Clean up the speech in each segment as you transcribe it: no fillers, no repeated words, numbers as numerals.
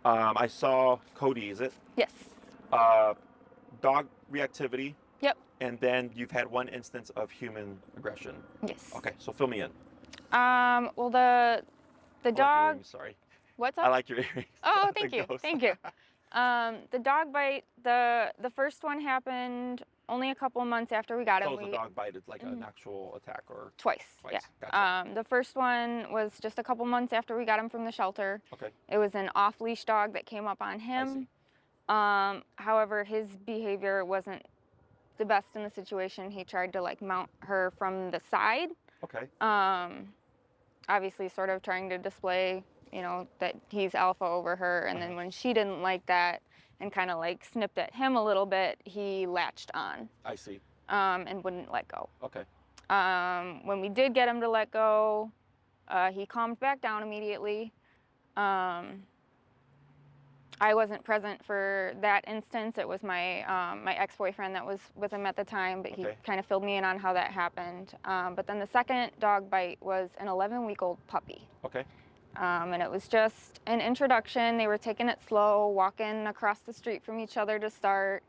I saw Kodi, is it? Yes. Uh, dog reactivity, Yep. and then you've had one instance of human aggression. Yes. Okay, so fill me in. Well, the I like your dog. earrings, sorry. What's I up? like your earrings. Oh, The thank you. ghost. Thank you. The dog bite. The first one happened only a couple months after we got So him. it was a dog bite, it's like an actual attack or Twice. twice? Yeah. Gotcha. The first one was just a couple months after we got him from the shelter. Okay, It was an off-leash dog that came up on I him. see. However, his behavior wasn't the best in the situation. He tried to like mount her from the side. Okay, Obviously sort of trying to display, that he's alpha over her. And then when she didn't like that and kind of like snipped at him a little bit, he latched on I see. and wouldn't let go. Okay, When we did get him to let go, he calmed back down immediately. I wasn't present for that instance. It was my my ex-boyfriend that was with him at the time, but he Okay. kind of filled me in on how that happened. But then the second dog bite was an 11-week-old puppy. okay, And it was just an introduction. They were taking it slow, walking across the street from each other to start.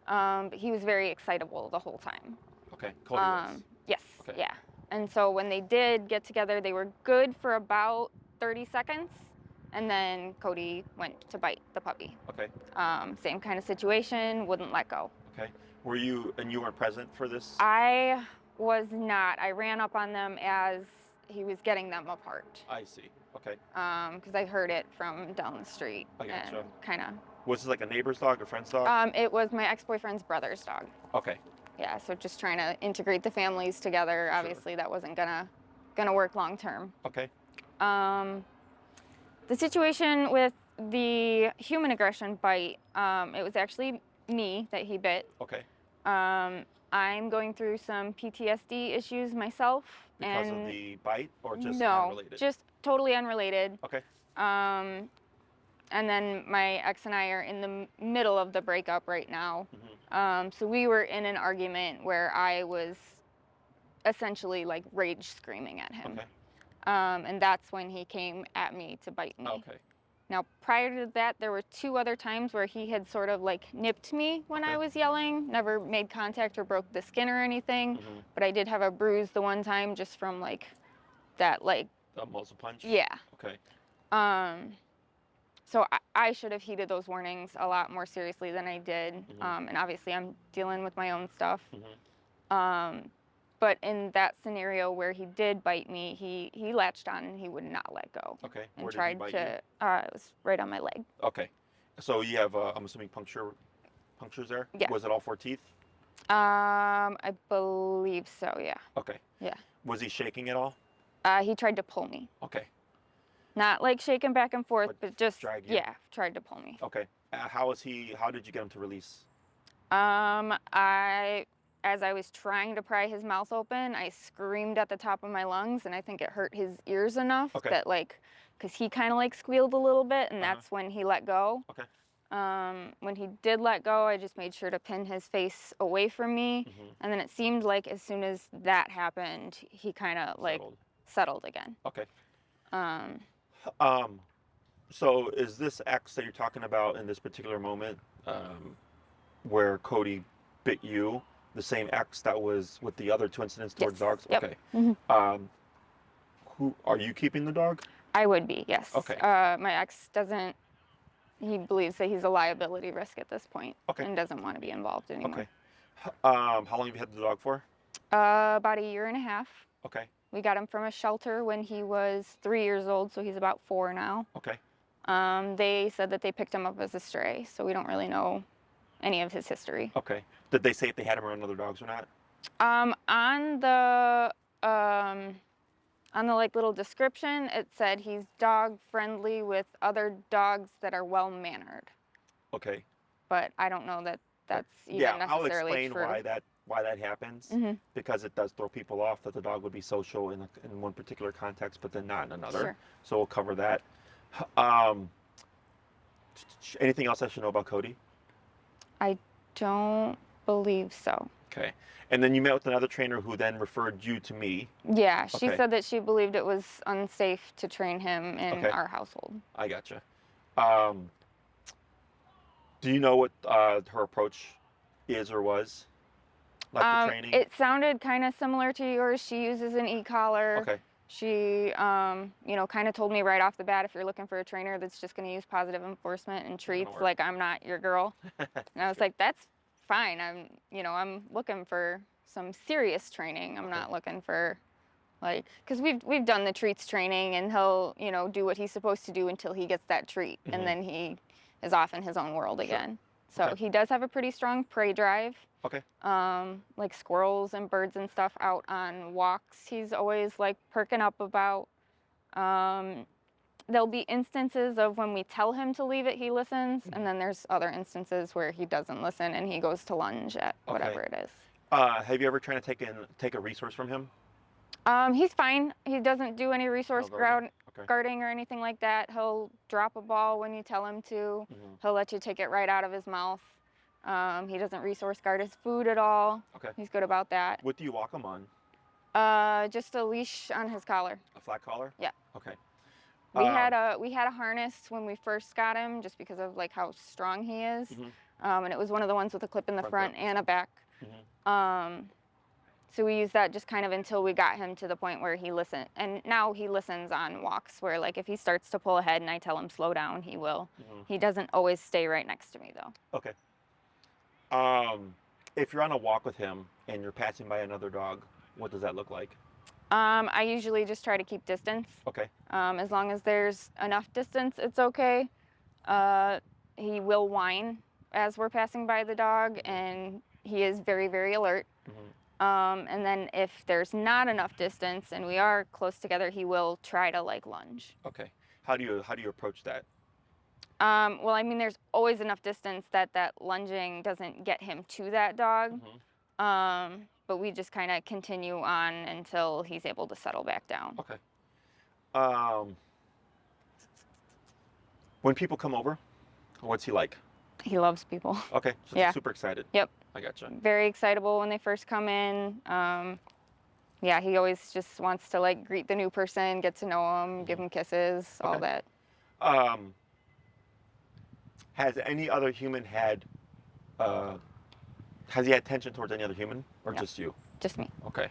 But he was very excitable the whole time. okay. Kodi was. Yes, Okay. yeah. And so when they did get together, they were good for about 30 seconds. And then Kodi went to bite the puppy. Okay, Same kind of situation, wouldn't let go. okay. You weren't present for this? I was not. I ran up on them as he was getting them apart. I see. Okay. Because I heard it from down the street. I gotcha. And kind of. Was this like a neighbor's dog, a friend's dog? It was my ex-boyfriend's brother's dog. Okay. Yeah, so just trying to integrate the families together. Sure. Obviously, that wasn't gonna work long term. Okay. The situation with the human aggression bite, it was actually me that he bit. Okay. I'm going through some PTSD issues myself. Because of the bite or just no, unrelated? just totally unrelated. Okay. And then my ex and I are in the middle of the breakup right now. Mm-hmm. So we were in an argument where I was essentially like rage screaming at him. Okay. And that's when he came at me to bite me. Okay. Now, prior to that, there were 2 other times where he had sort of like nipped me when I was yelling, never made contact or broke the skin or anything, but I did have a bruise the one time just from like that, like. The muzzle punch? Yeah. Okay. So I should have heeded those warnings a lot more seriously than I did. And obviously I'm dealing with my own stuff. But in that scenario where he did bite me, he latched on and he would not let go. Okay. And Where did tried he bite to, it was right on my leg. Okay. So you have, I'm assuming punctures there? Yeah. Was it all 4 teeth? I believe so, yeah. Okay. Yeah. Was he shaking at all? He tried to pull me. Okay. Not like shaking back and forth, but just, drag you? yeah, tried to pull me. Okay. How did you get him to release? As I was trying to pry his mouth open, I screamed at the top of my lungs, and I think it hurt his ears enough that like, because he kind of like squealed a little bit, and that's when he let go. Okay. When he did let go, I just made sure to pin his face away from me, and then it seemed like as soon as that happened, he kind of like settled again. Okay. So is this X that you're talking about in this particular moment, where Kodi bit you, the same X that was with the other 2 incidents towards dogs? Yep. Okay. Who are you keeping the dog? I would be, yes. Okay. My ex doesn't. He believes that he's a liability risk at this point, and doesn't want to be involved anymore. Okay. How long have you had the dog for? About 1.5 years. Okay. We got him from a shelter when he was 3 years old, so he's about 4 now. Okay. They said that they picked him up as a stray, so we don't really know any of his history. Okay. Did they say if they had him around other dogs or not? On the like little description, it said he's dog friendly with other dogs that are well mannered. Okay. But I don't know that that's even Yeah, necessarily I'll explain true. why that happens, because it does throw people off that the dog would be social in one particular context, but then not in another. Sure. So we'll cover that. Anything else I should know about Kodi? I don't believe so. Okay. And then you met with another trainer who then referred you to me. Yeah, she Okay. said that she believed it was unsafe to train him in Okay. our household. I gotcha. Um, do you know what her approach is or was? Like the training? It sounded kind of similar to yours. She uses an e-collar. Okay. She, you know, kind of told me right off the bat, if you're looking for a trainer that's just going to use positive enforcement and treats, like, I'm not your girl. And I was like, that's fine. I'm looking for some serious training. I'm not looking for, like, because we've done the treats training, and he'll, you know, do what he's supposed to do until he gets that treat, and then he is off in his own world again. So he does have a pretty strong prey drive. Okay. Like squirrels and birds and stuff out on walks, he's always like perking up about. There'll be instances of when we tell him to leave it, he listens, and then there's other instances where he doesn't listen and he goes to lunge at whatever it is. Have you ever tried to take a resource from him? He's fine. He doesn't do any resource guarding or anything like that. He'll drop a ball when you tell him to. He'll let you take it right out of his mouth. He doesn't resource guard his food at all. Okay. He's good about that. What do you walk him on? Just a leash on his collar. A flat collar? Yeah. Okay. We had a harness when we first got him, just because of like how strong he is. And it was one of the ones with a clip in the front and a back. So we used that just kind of until we got him to the point where he listened. And now he listens on walks, where like if he starts to pull ahead and I tell him slow down, he will. He doesn't always stay right next to me though. Okay. If you're on a walk with him and you're passing by another dog, what does that look like? I usually just try to keep distance. Okay. As long as there's enough distance, it's okay. He will whine as we're passing by the dog, and he is very, very alert. And then if there's not enough distance and we are close together, he will try to like lunge. Okay. How do you approach that? Well, I mean, there's always enough distance that lunging doesn't get him to that dog. But we just kind of continue on until he's able to settle back down. Okay. When people come over, what's he like? He loves people. Okay. So he's super excited. Yep. I gotcha. Very excitable when they first come in. Yeah, he always just wants to like greet the new person, get to know him, give him kisses, all that. Has any other human has he had tension towards any other human, or just you? Just me. Okay.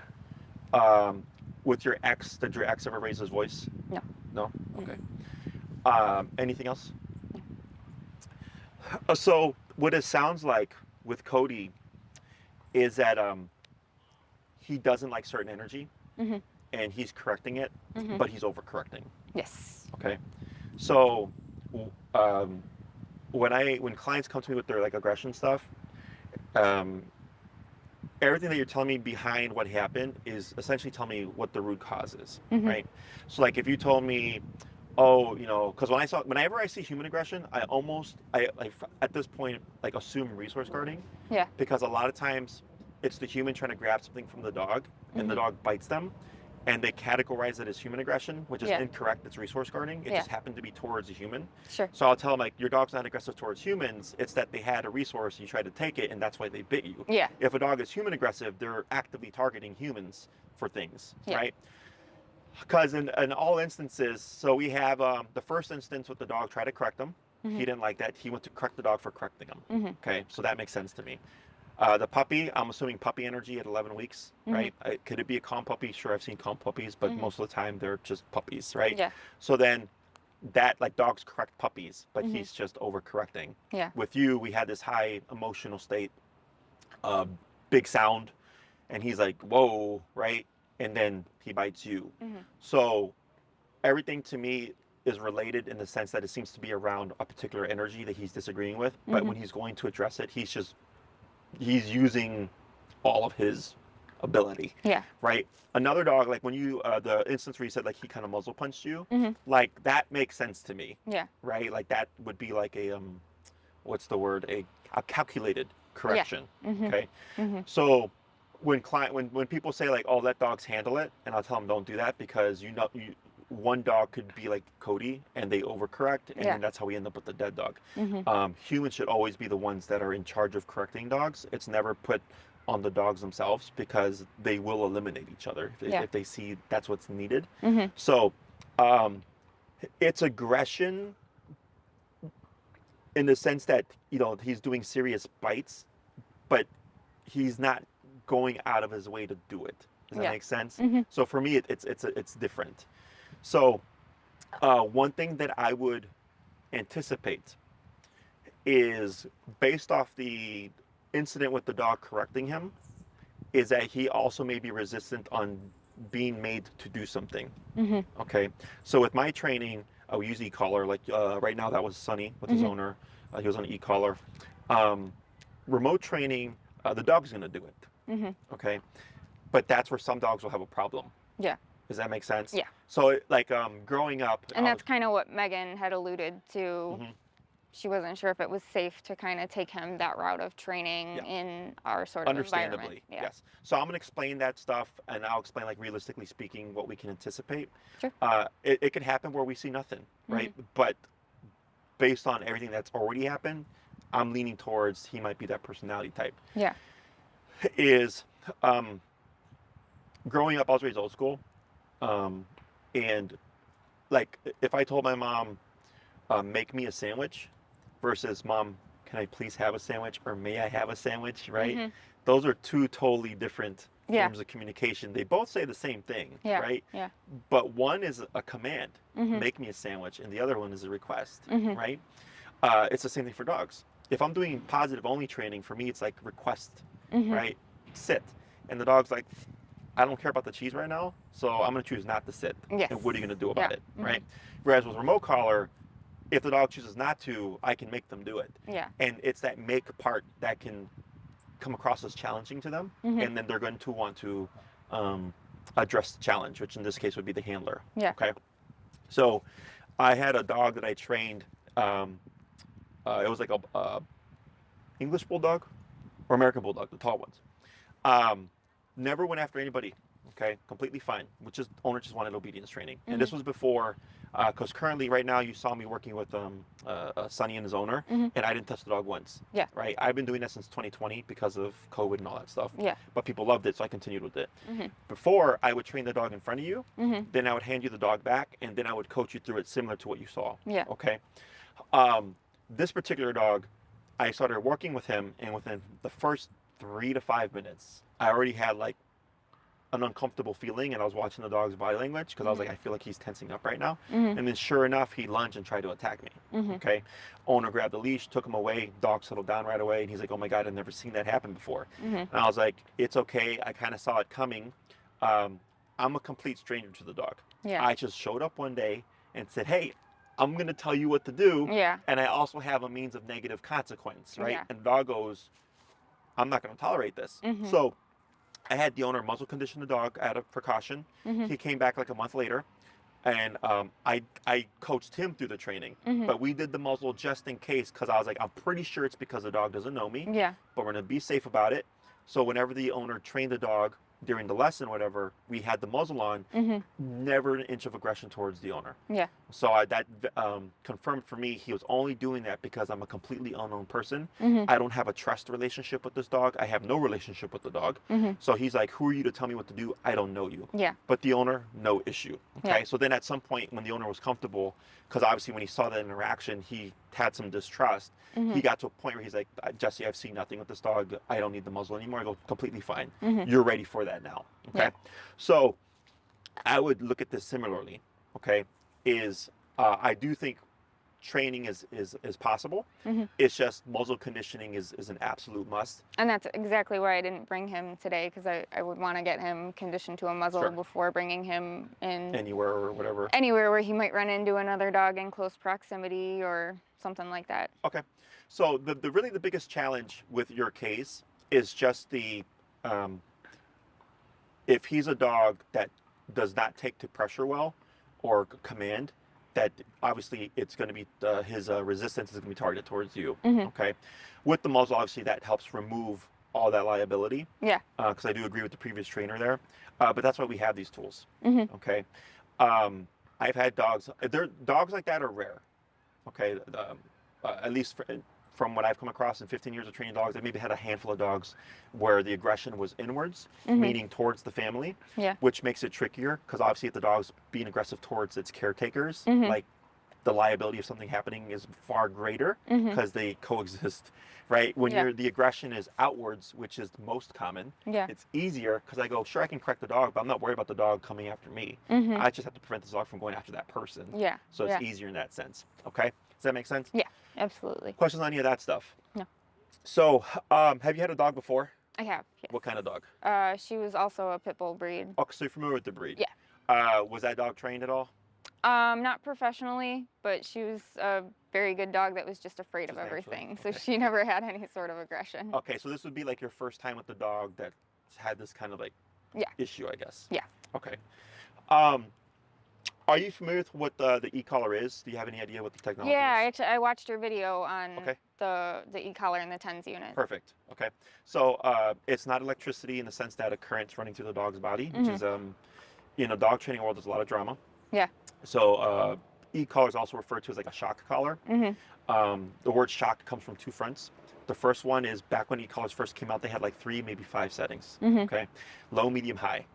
With your ex, did your ex ever raise his voice? No. No? Okay. Anything else? No. So what it sounds like with Kodi is that he doesn't like certain energy, and he's correcting it, but he's overcorrecting. Yes. Okay. So when clients come to me with their like aggression stuff, everything that you're telling me behind what happened is essentially telling me what the root cause is, right? So like if you told me, oh, you know, because whenever I see human aggression, I at this point like assume resource guarding. Yeah. Because a lot of times it's the human trying to grab something from the dog, and the dog bites them, and they categorize it as human aggression, which is incorrect. It's resource guarding. It just happened to be towards a human. Sure. So I'll tell them, like, your dog's not aggressive towards humans. It's that they had a resource, you tried to take it, and that's why they bit you. Yeah. If a dog is human aggressive, they're actively targeting humans for things, right? Because in all instances, so we have the first instance with the dog tried to correct them. He didn't like that. He went to correct the dog for correcting him. Okay, so that makes sense to me. The puppy, I'm assuming puppy energy at 11 weeks, right? Could it be a calm puppy? Sure, I've seen calm puppies, but most of the time they're just puppies, right? Yeah. So then that, like, dogs correct puppies, but he's just overcorrecting. Yeah. With you, we had this high emotional state, big sound, and he's like, whoa, right? And then he bites you. So everything to me is related in the sense that it seems to be around a particular energy that he's disagreeing with, but when he's going to address it, he's using all of his ability. Yeah. Right? Another dog, like when you, the instance where you said like he kind of muzzle punched you, like that makes sense to me. Yeah. Right? Like that would be like a, what's the word? A calculated correction. Okay? So when people say like, oh, let dogs handle it, and I'll tell them don't do that, because one dog could be like Kodi and they overcorrect, and then that's how we end up with the dead dog. Humans should always be the ones that are in charge of correcting dogs. It's never put on the dogs themselves, because they will eliminate each other if they see that's what's needed. So its aggression in the sense that, he's doing serious bites, but he's not going out of his way to do it. Does that Yeah. make sense? Mm-hmm. So for me, it's different. So one thing that I would anticipate is, based off the incident with the dog correcting him, is that he also may be resistant on being made to do something. Mm-hmm. Okay, so with my training, we use e-collar. Like right now, that was Sunny with his Mm-hmm. owner. He was on e-collar. Um, Remote training, the dog's going to do it. Mm-hmm. Okay, but that's where some dogs will have a problem. Yeah. Does that make sense? Yeah. So like growing up, And that's kind of what Megan had alluded to. Mhm. She wasn't sure if it was safe to kind of take him that route of training Yeah. in our sort of environment. Understandably, Yeah. yes. So I'm going to explain that stuff, and I'll explain, like, realistically speaking, what we can anticipate. Sure. It can happen where we see nothing, right? But based on everything that's already happened, I'm leaning towards he might be that personality type. Yeah. Is growing up, I was raised old school, and like if I told my mom, make me a sandwich, versus mom, can I please have a sandwich, or may I have a sandwich, right? Mhm. Those are two totally different Yeah. forms of communication. They both say the same thing, Yeah. right? Yeah. But one is a command, Mhm. make me a sandwich, and the other one is a request, Mhm. right? It's the same thing for dogs. If I'm doing positive only training, for me it's like request, Mhm. right? Sit. And the dog's like, I don't care about the cheese right now, so I'm going to choose not to sit. Yes. And what are you going to do about Yeah. it, right? Whereas with remote collar, if the dog chooses not to, I can make them do it. Yeah. And it's that make part that can come across as challenging to them, Mhm. and then they're going to want to address the challenge, which in this case would be the handler. Yeah. Okay. So I had a dog that I trained. It was like a English bulldog or American bulldog, the tall ones. Never went after anybody. Okay, completely fine. Which is owner just wanted obedience training, and this was before, because currently right now you saw me working with Sonny and his owner, Mhm. and I didn't touch the dog once. Yeah. Right. I've been doing that since 2020 because of COVID and all that stuff. Yeah. But people loved it, so I continued with it. Mhm. Before, I would train the dog in front of you, Mhm. then I would hand you the dog back, and then I would coach you through it similar to what you saw. Yeah. Okay. This particular dog, I started working with him, and within the first 3 to 5 minutes, I already had like an uncomfortable feeling, and I was watching the dog's body language because I was like, I feel like he's tensing up right now. Mhm. And then sure enough, he lunged and tried to attack me. Mhm. Okay. Owner grabbed the leash, took him away, dog settled down right away, and he's like, oh my God, I've never seen that happen before. Mhm. And I was like, it's okay. I kind of saw it coming. I'm a complete stranger to the dog. Yeah. I just showed up one day and said, hey, I'm going to tell you what to do. Yeah. And I also have a means of negative consequence, right? Yeah. And the dog goes, I'm not going to tolerate this. Mhm. So I had the owner muzzle condition the dog out of precaution. Mhm. He came back like a month later, and I coached him through the training. Mhm. But we did the muzzle just in case, because I was like, I'm pretty sure it's because the dog doesn't know me, Yeah. but we're going to be safe about it. So whenever the owner trained the dog during the lesson, whatever, we had the muzzle on, Mhm. never an inch of aggression towards the owner. Yeah. So that confirmed for me he was only doing that because I'm a completely unknown person. Mhm. I don't have a trust relationship with this dog. I have no relationship with the dog. Mhm. So he's like, who are you to tell me what to do? I don't know you. Yeah. But the owner, no issue. Okay. Yeah. So then at some point when the owner was comfortable, because obviously when he saw that interaction, he had some distrust. Mhm. He got to a point where he's like, Jesse, I've seen nothing with this dog. I don't need the muzzle anymore. I go, completely fine. Mhm. You're ready for that now. Okay. Yeah. So I would look at this similarly. Okay. I do think training is possible. Mhm. It's just muzzle conditioning is an absolute must. And that's exactly why I didn't bring him today, because I would want to get him conditioned to a muzzle Sure. before bringing him in Anywhere or whatever. anywhere where he might run into another dog in close proximity or something like that. Okay. So the really the biggest challenge with your case is just if he's a dog that does not take to pressure well or command, that obviously it's going to be his resistance is going to be targeted towards you. Mhm. Okay. With the muzzle, obviously that helps remove all that liability. Yeah. Because I do agree with the previous trainer there. But that's why we have these tools. Mhm. Okay. I've had dogs. Dogs like that are rare. Okay. At least from what I've come across in 15 years of training dogs, I maybe had a handful of dogs where the aggression was inwards, Mhm. meaning towards the family, Yeah. which makes it trickier because obviously if the dog's being aggressive towards its caretakers, Mhm. like the liability of something happening is far greater because they coexist, right? When the aggression is outwards, which is the most common, it's easier because I go, sure, I can correct the dog, but I'm not worried about the dog coming after me. I just have to prevent the dog from going after that person. So it's easier in that sense. Okay, does that make sense? Yeah, absolutely. Questions on any of that stuff? No. So, have you had a dog before? I have. Yes. What kind of dog? She was also a pit bull breed. Oh, so you're familiar with the breed? Yeah. Was that dog trained at all? Not professionally, but she was a very good dog that was just afraid of everything. So she never had any sort of aggression. Okay, so this would be like your first time with the dog that had this kind of like issue, I guess. Yeah. Okay. Are you familiar with what the e-collar is? Do you have any idea what the technology is? Yeah, I watched her video on the e-collar and the TENS unit. Perfect. Okay. So it's not electricity in the sense that a current's running through the dog's body, which is in a dog training world, there's a lot of drama. Yeah. So e-collar is also referred to as like a shock collar. The word shock comes from two fronts. The first one is back when e-collars first came out, they had like 3, maybe 5 settings. Okay. Low, medium, high.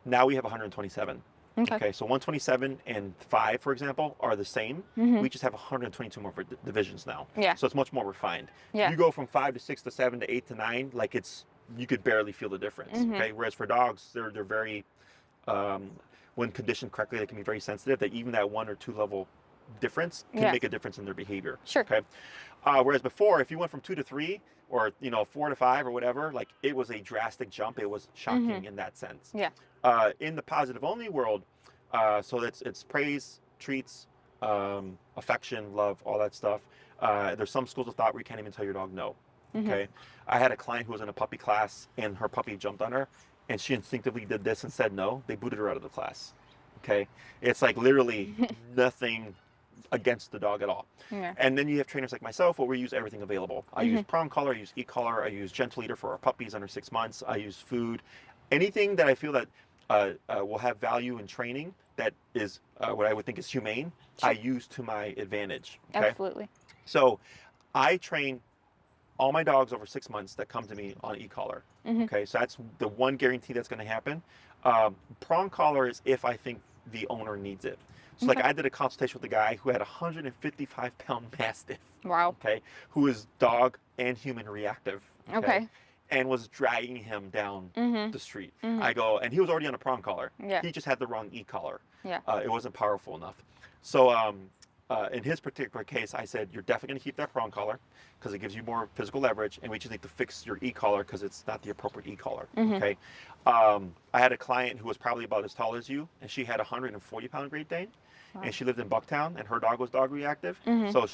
Now we have 127. Okay, so 127 and 5, for example, are the same. We just have 122 more divisions now. Yeah. So it's much more refined. Yeah. You go from 5 to 6 to 7 to 8 to 9, like you could barely feel the difference. Okay, whereas for dogs, they're very, when conditioned correctly, they can be very sensitive. That even that 1 or 2 level difference can make a difference in their behavior. Sure. Okay. Whereas before, if you went from 2 to 3 or 4 to 5 or whatever, like it was a drastic jump. It was shocking in that sense. Yeah. In the positive only world, so it's praise, treats, affection, love, all that stuff. There's some schools of thought where you can't even tell your dog no. Okay. I had a client who was in a puppy class and her puppy jumped on her and she instinctively did this and said no. They booted her out of the class. Okay. It's like literally nothing against the dog at all. Yeah. And then you have trainers like myself where we use everything available. I use prong collar, I use e-collar, I use gentle eater for our puppies under 6 months. I use food. Anything that I feel that will have value in training that is what I would think is humane, I use to my advantage. Okay? Absolutely. So I train all my dogs over 6 months that come to me on e-collar. Okay, so that's the one guarantee that's going to happen. Prong collar is if I think the owner needs it. So like I did a consultation with a guy who had a 155-pound Mastiff. Wow. Okay, who is dog and human reactive. Okay. And was dragging him down the street. I go, and he was already on a prong collar. Yeah. He just had the wrong e-collar. Yeah. It wasn't powerful enough. So in his particular case, I said, you're definitely going to keep that prong collar because it gives you more physical leverage, and we just need to fix your e-collar because it's not the appropriate e-collar. Okay. I had a client who was probably about as tall as you, and she had a 140-pound Great Dane. Wow. And she lived in Bucktown, and her dog was dog reactive. So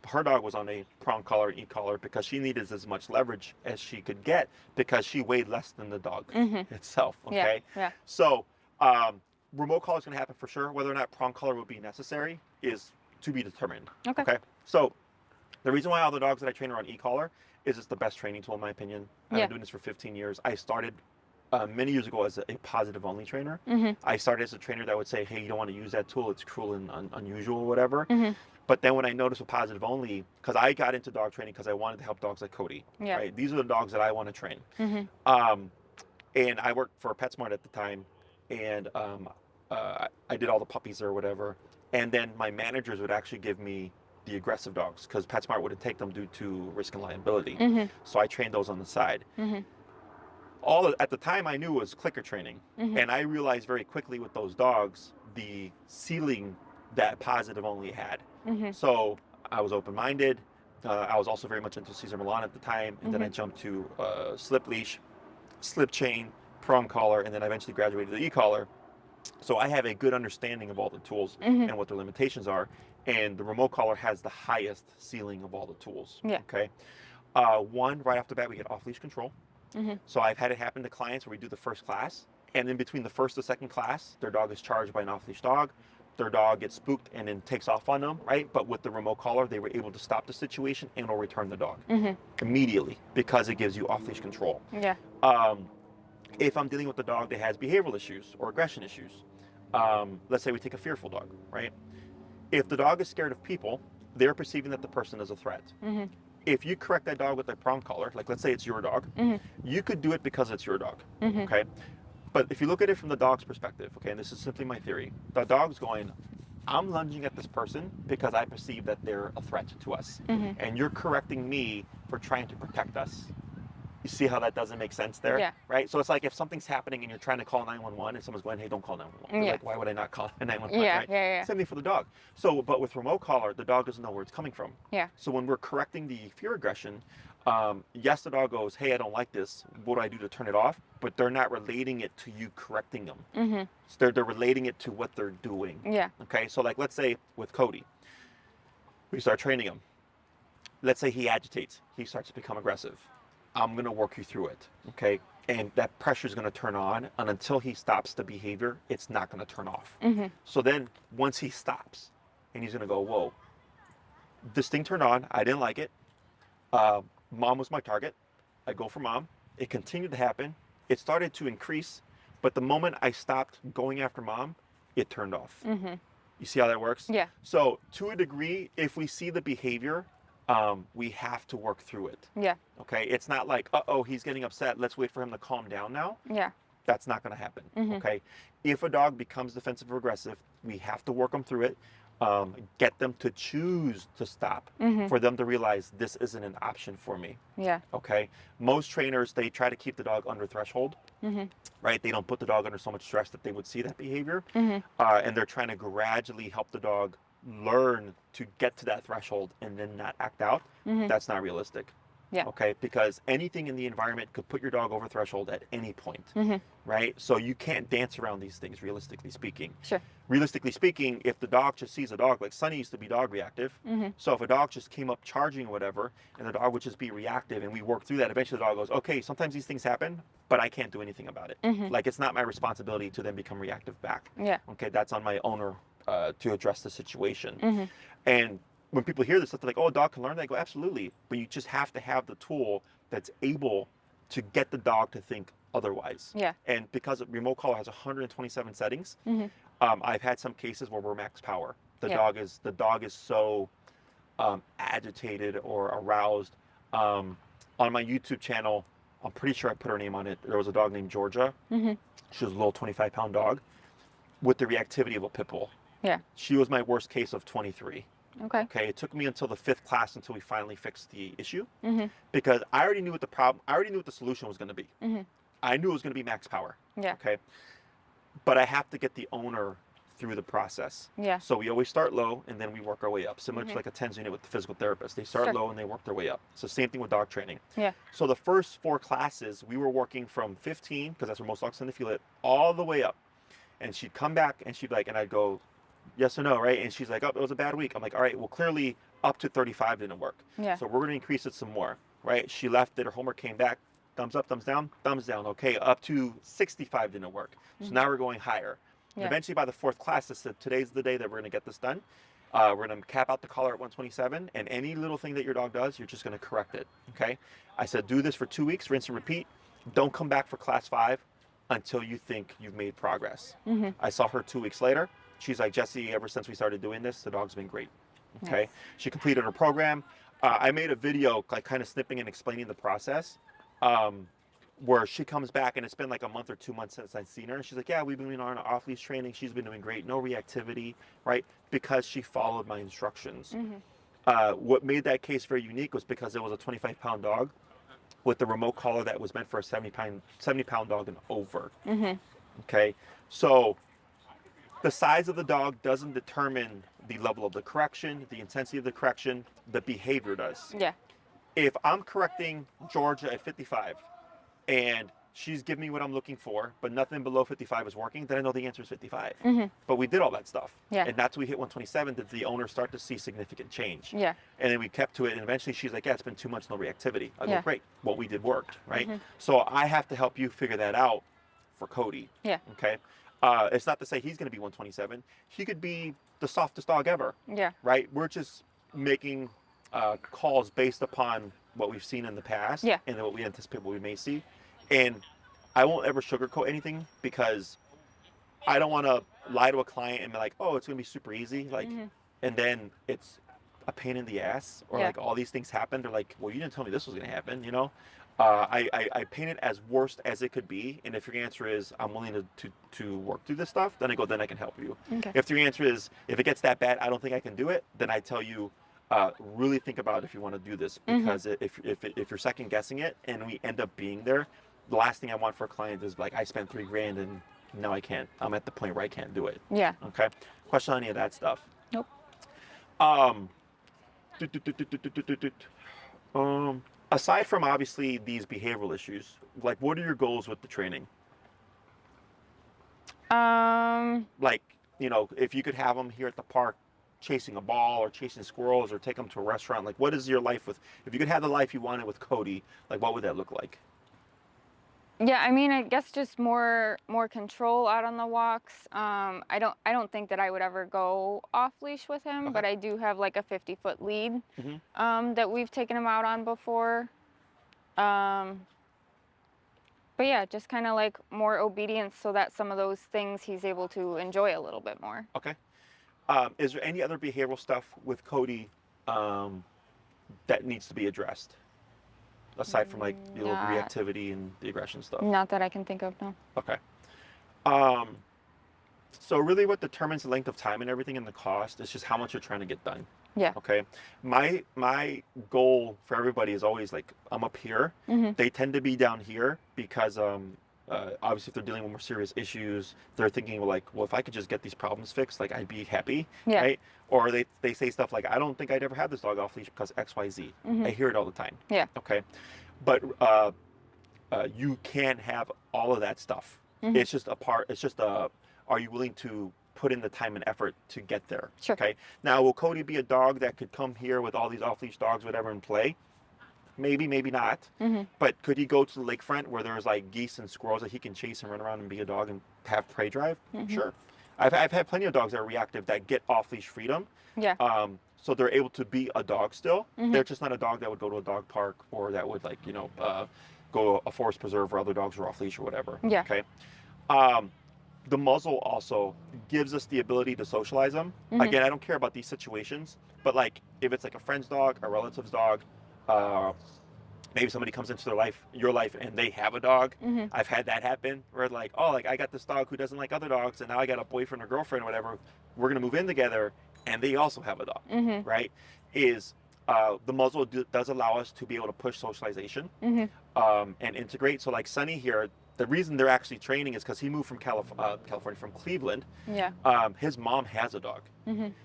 her dog was on a prong collar, e-collar, because she needed as much leverage as she could get because she weighed less than the dog itself. Okay. Yeah. So remote collar is going to happen for sure. Whether or not prong collar would be necessary is to be determined. Okay. So the reason why all the dogs that I train are on e-collar is it's the best training tool in my opinion. I've been doing this for 15 years. I started many years ago as a positive only trainer. I started as a trainer that would say, hey, you don't want to use that tool, it's cruel and unusual or whatever. But then when I noticed with positive only, because I got into dog training because I wanted to help dogs like Kodi. Right? These are the dogs that I want to train. And I worked for PetSmart at the time, and I did all the puppies or whatever. And then my managers would actually give me the aggressive dogs because PetSmart wouldn't take them due to risk and liability. So I trained those on the side. At the time I knew was clicker training, and I realized very quickly with those dogs the ceiling that positive only had. So I was open-minded. I was also very much into Cesar Milan at the time, and then I jumped to slip leash, slip chain, prong collar, and then I eventually graduated to e-collar. So I have a good understanding of all the tools and what their limitations are, and the remote collar has the highest ceiling of all the tools. Okay. One, right off the bat, we get off-leash control. So I've had it happen to clients where we do the first class, and in between the first and second class, their dog is charged by an off-leash dog. Their dog gets spooked and then takes off on them, right? But with the remote collar, they were able to stop the situation and or return the dog immediately because it gives you off-leash control. If I'm dealing with a dog that has behavioral issues or aggression issues, let's say we take a fearful dog, right? If the dog is scared of people, they're perceiving that the person is a threat. If you correct that dog with a prong collar, like let's say it's your dog, you could do it because it's your dog, okay? But if you look at it from the dog's perspective, okay, and this is simply my theory, the dog's going, I'm lunging at this person because I perceive that they're a threat to us. And you're correcting me for trying to protect us. You see how that doesn't make sense there? Yeah. Right? So it's like if something's happening and you're trying to call 911 and someone's going, hey, don't call 911. You're like, why would I not call 911, Yeah, right? yeah. Same thing for the dog. So, but with remote collar, the dog doesn't know where it's coming from. Yeah. So when we're correcting the fear aggression, yes, the dog goes, hey, I don't like this. What do I do to turn it off? But they're not relating it to you correcting them. So they're relating it to what they're doing. Yeah. Okay, so like let's say with Kodi, we start training him. Let's say he agitates. He starts to become aggressive. I'm going to work you through it, okay? And that pressure is going to turn on, and until he stops the behavior, it's not going to turn off. So then once he stops, and he's going to go, whoa, this thing turned on. I didn't like it. Mom was my target. I go for mom. It continued to happen. It started to increase, but the moment I stopped going after mom, it turned off. You see how that works? Yeah. So to a degree, if we see the behavior, we have to work through it. Yeah. Okay, it's not like, uh-oh, he's getting upset. Let's wait for him to calm down now. Yeah. That's not going to happen. Okay, if a dog becomes defensive or aggressive, we have to work them through it. Get them to choose to stop, for them to realize this isn't an option for me. Yeah. Okay, most trainers, they try to keep the dog under threshold, right? They don't put the dog under so much stress that they would see that behavior, and they're trying to gradually help the dog learn to get to that threshold and then not act out. That's not realistic. Yeah. Okay, because anything in the environment could put your dog over threshold at any point, right? So you can't dance around these things, realistically speaking. Sure. Realistically speaking, if the dog just sees a dog, like Sunny used to be dog reactive, so if a dog just came up charging or whatever, and the dog would just be reactive, and we work through that, eventually the dog goes, okay, sometimes these things happen, but I can't do anything about it. Like, it's not my responsibility to then become reactive back. Yeah. Okay, that's on my owner to address the situation. And when people hear this stuff, they're like, oh, a dog can learn that. I go, absolutely. But you just have to have the tool that's able to get the dog to think otherwise. Yeah. And because remote collar has 127 settings, I've had some cases where we're max power. The dog is so agitated or aroused. On my YouTube channel, I'm pretty sure I put her name on it. There was a dog named Georgia. She was a little 25-pound dog with the reactivity of a pit bull. Yeah. She was my worst case of 23. Okay. Okay, it took me until the 5th class until we finally fixed the issue, because I already knew what the solution was going to be. I knew it was going to be max power. Yeah. Okay, but I have to get the owner through the process. Yeah. So we always start low and then we work our way up, similar to like a TENS unit with the physical therapist. They start low and they work their way up. So same thing with dog training. Yeah. So the first 4 classes, we were working from 15, because that's where most dogs tend to feel it, all the way up. And she'd come back and she'd be like, and I'd go, yes or no, right? And she's like, oh, it was a bad week. I'm like, all right, well, clearly up to 35 didn't work. Yeah. So we're going to increase it some more, right? She left, did her homework, came back, thumbs up, thumbs down, thumbs down. Okay, up to 65 didn't work. So now we're going higher. And eventually by the 4th class, I said, today's the day that we're going to get this done. We're going to cap out the collar at 127, and any little thing that your dog does, you're just going to correct it, okay? I said, do this for 2 weeks, rinse and repeat. Don't come back for class 5 until you think you've made progress. I saw her 2 weeks later. She's like, Jesse, ever since we started doing this, the dog's been great. Okay. Nice. She completed her program. I made a video like kind of snipping and explaining the process, where she comes back, and it's been like a month or 2 months since I've seen her. And she's like, yeah, we've been on off-leash training. She's been doing great. No reactivity, right? Because she followed my instructions. What made that case very unique was because it was a 25-pound dog with the remote collar that was meant for a 70-pound dog and over. Okay. So the size of the dog doesn't determine the level of the correction, the intensity of the correction, the behavior does. Yeah. If I'm correcting Georgia at 55 and she's giving me what I'm looking for, but nothing below 55 is working, then I know the answer is 55. But we did all that stuff. Yeah. And not till we hit 127 did the owner start to see significant change. Yeah. And then we kept to it, and eventually she's like, yeah, it's been 2 months, no reactivity. I go, Yeah. great, what we did worked, right? So I have to help you figure that out for Kodi. Yeah. Okay. It's not to say he's going to be 127. He could be the softest dog ever. Yeah. Right? We're just making calls based upon what we've seen in the past, Yeah. and then what we anticipate what we may see. And I won't ever sugarcoat anything, because I don't want to lie to a client and be like, oh, it's going to be super easy. Like, and then it's a pain in the ass, or Yeah. like all these things happen. They're like, well, you didn't tell me this was going to happen, you know? I paint it as worst as it could be, and if your answer is I'm willing to work through this stuff, then I go, then I can help you. Okay. If your answer is if it gets that bad, I don't think I can do it, then I tell you, really think about if you want to do this, because if you're second guessing it and we end up being there, the last thing I want for a client is like I spent $3,000 and now I can't. I'm at the point where I can't do it. Yeah. Okay. Question on any of that stuff? Nope. Aside from obviously these behavioral issues, like what are your goals with the training? Like, you know, if you could have them here at the park chasing a ball or chasing squirrels or take them to a restaurant, like what is your life with, if you could have the life you wanted with Kodi, like what would that look like? Yeah, I mean, I guess just more control out on the walks. I don't think that I would ever go off leash with him, but I do have like a 50-foot lead that we've taken him out on before. But yeah, just kind of like more obedience so that some of those things he's able to enjoy a little bit more. Okay. Is there any other behavioral stuff with Kodi that needs to be addressed? Aside from like the reactivity and the aggression stuff? Not that I can think of, no. Okay. So really what determines the length of time and everything and the cost is just how much you're trying to get done. Yeah. Okay. My goal for everybody is always like, I'm up here. They tend to be down here because obviously if they're dealing with more serious issues, they're thinking like, well, if I could just get these problems fixed, like I'd be happy. Yeah. Right? Or they say stuff like, I don't think I'd ever have this dog off leash because XYZ. I hear it all the time. Yeah. Okay. But you can have all of that stuff. It's just are you willing to put in the time and effort to get there? Sure. Okay. Now, will Kodi be a dog that could come here with all these off-leash dogs, whatever, and play? Maybe, maybe not. But could he go to the lakefront where there's like geese and squirrels that he can chase and run around and be a dog and have prey drive? Sure. I've had plenty of dogs that are reactive that get off-leash freedom. Yeah. So they're able to be a dog still. They're just not a dog that would go to a dog park or that would like, you know, go to a forest preserve where other dogs are off-leash or whatever. Yeah. Okay. The muzzle also gives us the ability to socialize them. Again, I don't care about these situations, but like if it's like a friend's dog, a relative's dog, maybe somebody comes into your life, and they have a dog. I've had that happen where like, oh, like I got this dog who doesn't like other dogs, and now I got a boyfriend or girlfriend or whatever. We're gonna move in together, and they also have a dog, right? The muzzle does allow us to be able to push socialization and integrate. So like Sunny here, the reason they're actually training is because he moved from California, from Cleveland. Yeah. His mom has a dog.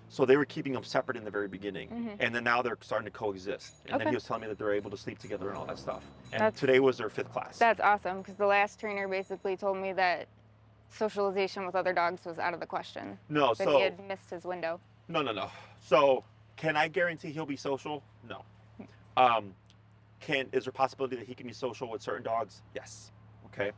So they were keeping them separate in the very beginning. And then now they're starting to coexist. And then he was telling me that they're able to sleep together and all that stuff. And today was their 5th class. That's awesome, because the last trainer basically told me that socialization with other dogs was out of the question. No, that he had missed his window. No. So can I guarantee he'll be social? No. Is there a possibility that he can be social with certain dogs? Yes. Okay.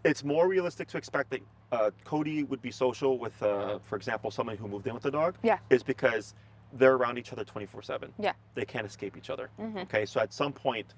It's more realistic to expect that Kodi would be social with, for example, someone who moved in with a dog. Yeah. Is because they're around each other 24/7. Yeah. They can't escape each other. Okay. So at some point,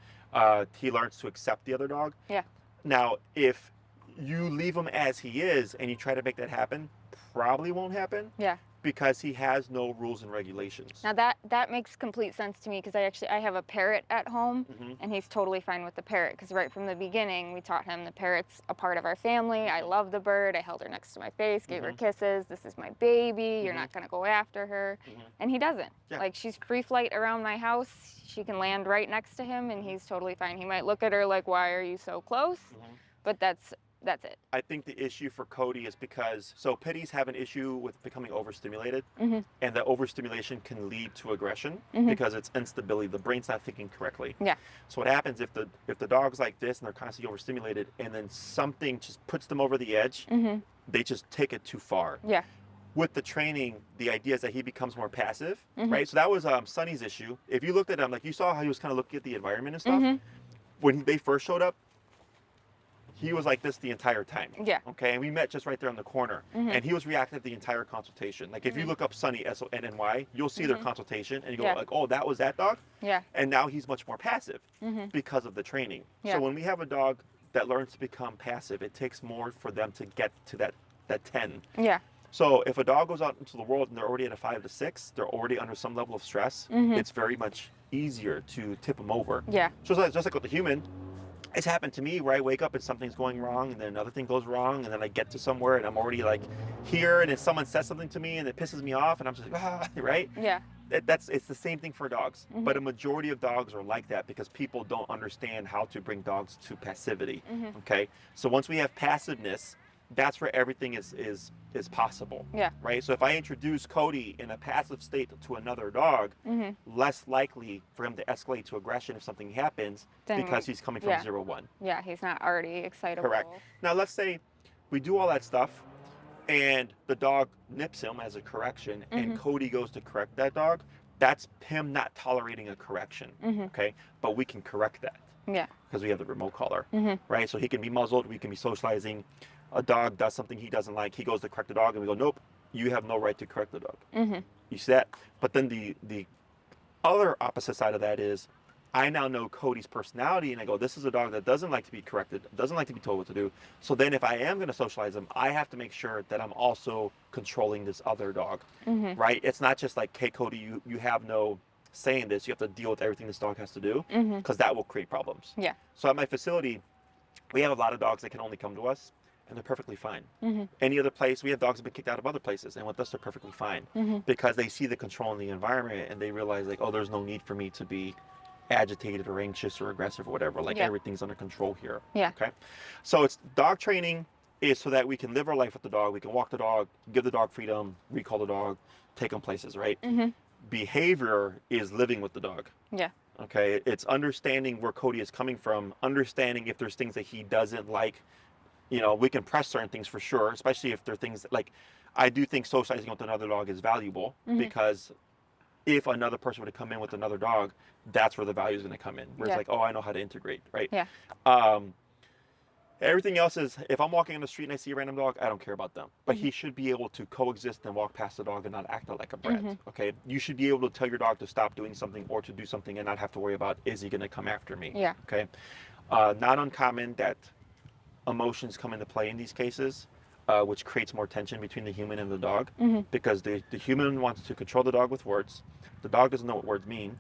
he learns to accept the other dog. Yeah. Now, if you leave him as he is and you try to make that happen, probably won't happen. Yeah. Because he has no rules and regulations. Now that makes complete sense to me, because I have a parrot at home, and he's totally fine with the parrot, because right from the beginning we taught him the parrot's a part of our family. I love the bird. I held her next to my face, gave her kisses. This is my baby. You're not gonna go after her. And he doesn't. Yeah. Like, she's free flight around my house. She can land right next to him, and he's totally fine. He might look at her like, why are you so close? But that's it. I think the issue for Kodi is because, pitties have an issue with becoming overstimulated, and that overstimulation can lead to aggression because it's instability. The brain's not thinking correctly. Yeah. So what happens if the dog's like this and they're constantly overstimulated, and then something just puts them over the edge, they just take it too far. Yeah. With the training, the idea is that he becomes more passive, right? So that was Sunny's issue. If you looked at him, like you saw how he was kind of looking at the environment and stuff. When they first showed up, he was like this the entire time. Yeah. Okay. And we met just right there on the corner, and he was reactive the entire consultation. Like if you look up Sunny, SONNY, you'll see their consultation, and you go like, oh, that was that dog. Yeah. And now he's much more passive because of the training. Yeah. So when we have a dog that learns to become passive, it takes more for them to get to that 10. Yeah. So if a dog goes out into the world and they're already at a 5 to 6, they're already under some level of stress, it's very much easier to tip them over. Yeah. So it's just like with the human, it's happened to me where I wake up and something's going wrong, and then another thing goes wrong, and then I get to somewhere and I'm already like here, and then someone says something to me and it pisses me off, and I'm just like, right? Yeah. It's the same thing for dogs, but a majority of dogs are like that because people don't understand how to bring dogs to passivity. Okay, so once we have passiveness, that's where everything is possible. Yeah. Right. So if I introduce Kodi in a passive state to another dog, less likely for him to escalate to aggression if something happens, Then because he's coming from 0-1. Yeah, he's not already excitable. Correct. Now let's say we do all that stuff, and the dog nips him as a correction, and Kodi goes to correct that dog. That's him not tolerating a correction. Okay, but we can correct that. Yeah. Because we have the remote collar, right? So he can be muzzled. We can be socializing. A dog does something he doesn't like. He goes to correct the dog, and we go, nope, you have no right to correct the dog. You see that? But then the other opposite side of that is, I now know Kodi's personality, and I go, this is a dog that doesn't like to be corrected, doesn't like to be told what to do. So then if I am going to socialize him, I have to make sure that I'm also controlling this other dog, right? It's not just like, hey, Kodi, you have no say in this. You have to deal with everything this dog has to do, because that will create problems. Yeah. So at my facility, we have a lot of dogs that can only come to us, and they're perfectly fine. Any other place, we have dogs that have been kicked out of other places, and with us, they're perfectly fine, because they see the control in the environment, and they realize, like, oh, there's no need for me to be agitated or anxious or aggressive or whatever. Like, everything's under control here. Yeah. Okay. So it's dog training is so that we can live our life with the dog. We can walk the dog, give the dog freedom, recall the dog, take them places, right? Behavior is living with the dog. Yeah. Okay. It's understanding where Kodi is coming from, understanding if there's things that he doesn't like. You know, we can press certain things for sure, especially if there are things that, like, I do think socializing with another dog is valuable, because if another person were to come in with another dog, that's where the value is going to come in. Where it's like, oh, I know how to integrate, right? Yeah. Everything else is, if I'm walking on the street and I see a random dog, I don't care about them. But he should be able to coexist and walk past the dog and not act like a brat. Okay. You should be able to tell your dog to stop doing something or to do something and not have to worry about, is he going to come after me? Yeah. Okay. Not uncommon that emotions come into play in these cases, which creates more tension between the human and the dog, because the human wants to control the dog with words. The dog doesn't know what words mean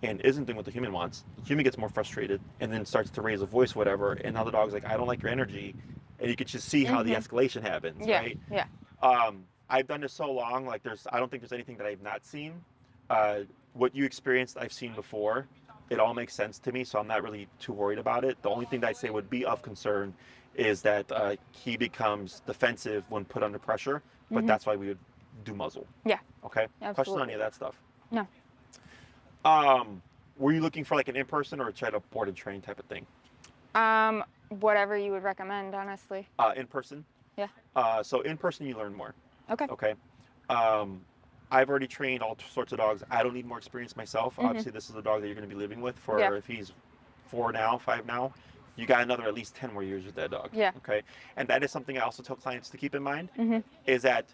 and isn't doing what the human wants. The human gets more frustrated and then starts to raise a voice, whatever, and now the dog's like, I don't like your energy. And you can just see how the escalation happens, right? Yeah. I've done this so long, like, I don't think there's anything that I've not seen. What you experienced, I've seen before. It all makes sense to me, so I'm not really too worried about it. The only thing that I say would be of concern is that he becomes defensive when put under pressure, but that's why we would do muzzle. Yeah. Okay? Absolutely. Questions on any of that stuff? No. Were you looking for like an in-person or try to board and train type of thing? Whatever you would recommend, honestly. In person? Yeah. So in person you learn more. Okay. Okay. I've already trained all sorts of dogs. I don't need more experience myself. Obviously, this is a dog that you're going to be living with for, if he's 4 now, 5 now, you got another at least 10 more years with that dog. Yeah. Okay. And that is something I also tell clients to keep in mind, is that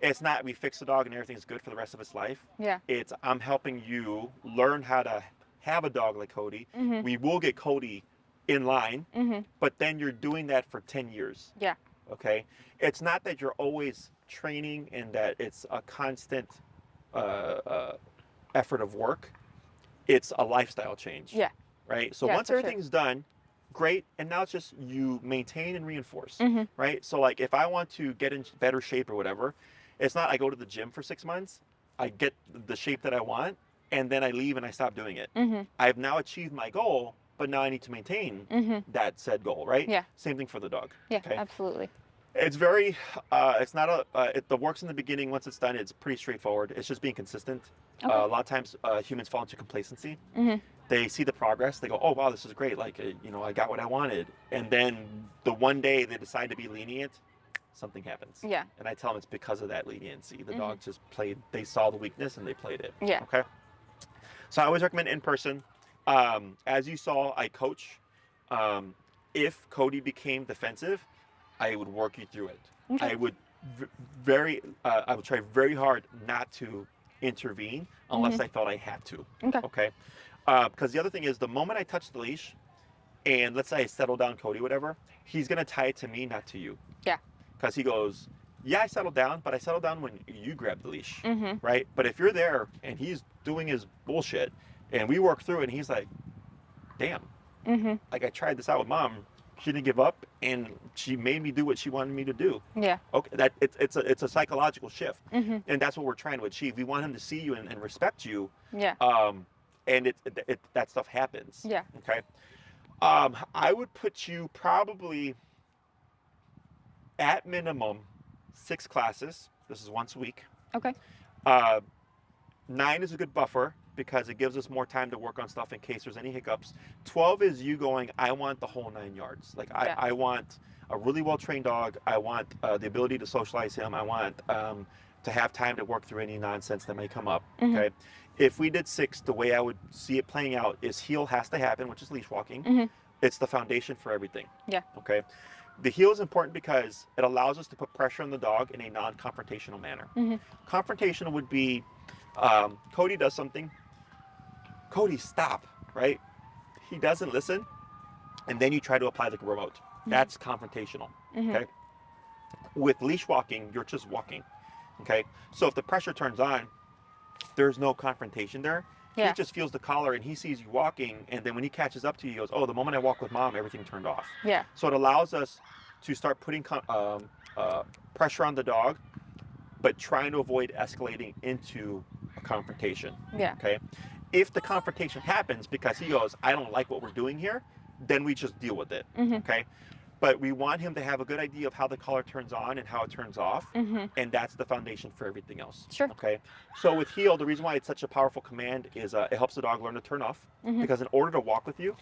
it's not we fix the dog and everything's good for the rest of its life. Yeah. It's I'm helping you learn how to have a dog like Kodi. We will get Kodi in line, but then you're doing that for 10 years. Yeah. Okay. It's not that you're always training and that it's a constant effort of work. It's a lifestyle change. Yeah. Right. So once everything's done, great. And now it's just you maintain and reinforce. Right. So like if I want to get in better shape or whatever, it's not I go to the gym for 6 months, I get the shape that I want, and then I leave and I stop doing it. I've now achieved my goal, but now I need to maintain that said goal, right? Yeah. Same thing for the dog. Yeah, okay? absolutely. It's very, it's not the works in the beginning. Once it's done, it's pretty straightforward. It's just being consistent. Okay. A lot of times humans fall into complacency. They see the progress. They go, oh, wow, this is great. Like, I got what I wanted. And then the one day they decide to be lenient, something happens. Yeah. And I tell them it's because of that leniency. The dog just they saw the weakness and they played it. Yeah. Okay. So I always recommend in person. As you saw, I coach. If Kodi became defensive, I would work you through it. Okay. I would I would try very hard not to intervene unless I thought I had to. Okay. Okay. Because the other thing is, the moment I touch the leash, and let's say I settle down Kodi, whatever, he's gonna tie it to me, not to you. Yeah. Because he goes, Yeah, I settle down, but I settle down when you grab the leash, Mm-hmm. right? But if you're there and he's doing his bullshit and we work through it and he's like, damn, Mm-hmm. like I tried this out with mom, she didn't give up and she made me do what she wanted me to do. Yeah. Okay, that it's a psychological shift, Mm-hmm. and that's what we're trying to achieve. We want him to see you and respect you, Yeah. and that stuff happens. Yeah. Okay, I would put you probably at minimum 6 classes. This is once a week. Okay. Uh, 9 is a good buffer because it gives us more time to work on stuff in case there's any hiccups. 12 is you going, I want the whole 9 yards. Like Yeah. I want a really well-trained dog. I want the ability to socialize him. I want to have time to work through any nonsense that may come up. Mhm. Okay. If we did 6, the way I would see it playing out is heel has to happen, which is leash walking. Mm-hmm. It's the foundation for everything. Yeah. Okay. The heel is important because it allows us to put pressure on the dog in a non-confrontational manner. Mm-hmm. Confrontational would be Kodi does something. Kodi, stop, right? He doesn't listen, and then you try to apply the remote. Mm-hmm. That's confrontational. Mm-hmm. Okay. With leash walking, you're just walking. Okay. So if the pressure turns on, there's no confrontation there. Yeah. He just feels the collar and he sees you walking, and then when he catches up to you, he goes, "Oh, the moment I walk with mom, everything turned off." Yeah. So it allows us to start putting pressure on the dog, but trying to avoid escalating into a confrontation. Yeah. Okay. If the confrontation happens because he goes, "I don't like what we're doing here," then we just deal with it. Mm-hmm. Okay. But we want him to have a good idea of how the collar turns on and how it turns off. Mm-hmm. And that's the foundation for everything else. Sure. Okay. So with heel, the reason why it's such a powerful command is it helps the dog learn to turn off. Mm-hmm. Because in order to walk with you,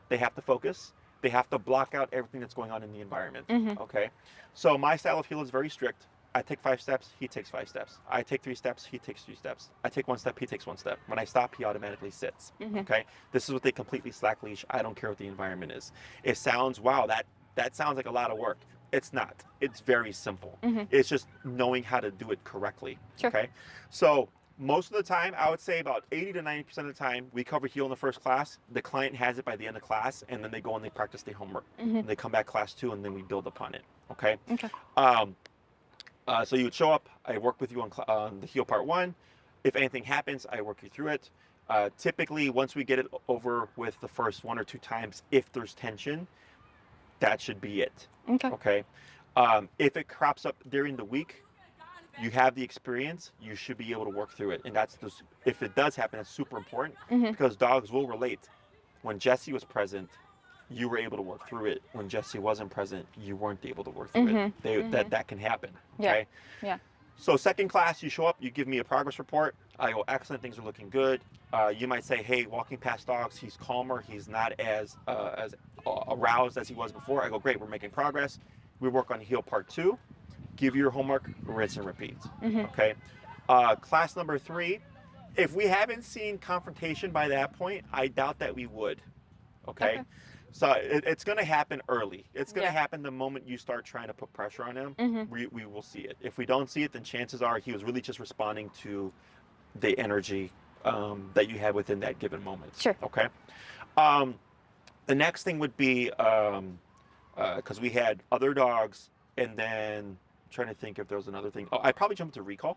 they have to focus. They have to block out everything that's going on in the environment. Mm-hmm. Okay. So my style of heel is very strict. I take 5 steps, he takes 5 steps. I take 3 steps, he takes 3 steps. I take 1 step, he takes 1 step. When I stop, he automatically sits. Mm-hmm. Okay. This is with a completely slack leash. I don't care what the environment is. It sounds, wow, that sounds like a lot of work. It's not. It's very simple. Mm-hmm. It's just knowing how to do it correctly. Sure. Okay. So most of the time, I would say about 80 to 90% of the time, we cover heel in the first class. The client has it by the end of class, and then they go and they practice their homework. Mm-hmm. And they come back class 2, and then we build upon it. Okay. Okay. So you would show up. I work with you on the heel part 1. If anything happens, I work you through it. Typically, once we get it over with the first 1 or 2 times, if there's tension, that should be it. Okay. Okay. If it crops up during the week, you have the experience, you should be able to work through it. And if it does happen, it's super important Mm-hmm. because dogs will relate. When Jesse was present, you were able to work through it. When Jesse wasn't present, you weren't able to work through it. That can happen. Yeah. Okay. Yeah. So second class, you show up, you give me a progress report. I go, excellent, things are looking good. You might say, hey, walking past dogs, he's calmer. He's not as aroused as he was before. I go, great, we're making progress. We work on heel part 2. Give you your homework, rinse and repeat. Mm-hmm. Okay. Class number 3, if we haven't seen confrontation by that point, I doubt that we would. Okay. So it's going to happen early. It's going to happen the moment you start trying to put pressure on him. Mm-hmm. We will see it. If we don't see it, then chances are he was really just responding to the energy that you had within that given moment. Sure. Okay. The next thing would be because we had other dogs, and then I'm trying to think if there was another thing. Oh, I probably jumped to recall.